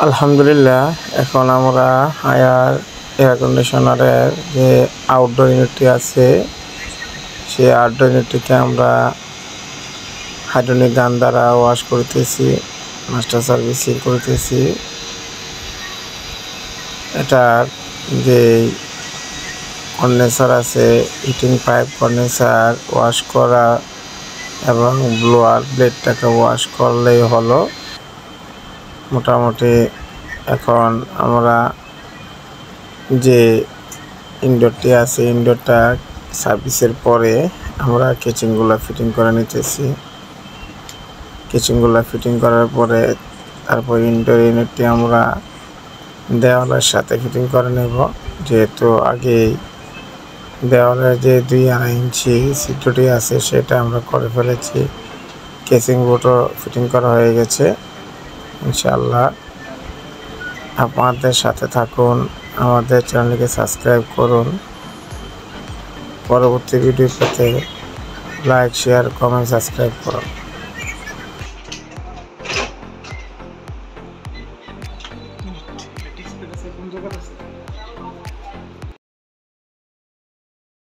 আলহামদুলিল্লাহ, এখন আমরা হায়ার এয়ার কন্ডিশনারের যে আউটডোর ইউনিটটি আছে সেই আউটডোর ইউনিটটিকে আমরা হাইড্রোলিক গান দ্বারা ওয়াশ করতেছি, মাস্টার সার্ভিসিং করতেছি। এটার যে কন্ডেন্সার আছে, হিটিং পাইপ কন্ডেন্সার ওয়াশ করা এবং ব্লোয়ার ব্লেডটাকে ওয়াশ করলেই হলো। মোটামুটি এখন আমরা যে ইনডোরটি আছে, ইনডোরটা সার্ভিসের পরে আমরা কিচেনগুলো ফিটিং করে নিতেছি। কিচেনগুলো ফিটিং করার পরে তারপর ইনডোর ইউনিটটি আমরা দেওয়ালের সাথে ফিটিং করে নেব, যেহেতু আগেই দেওয়ালের যে 2.5 ইঞ্চি ছিদ্রটি আছে সেটা আমরা করে ফেলেছি। কেসিং বোর্ডও ফিটিং করা হয়ে গেছে। ইনশাআল্লাহ আপনাদের সাথে থাকুন, আমাদের চ্যানেলকে সাবস্ক্রাইব করুন। পরবর্তী ভিডিও পেতে লাইক, শেয়ার, কমেন্ট, সাবস্ক্রাইব করুন।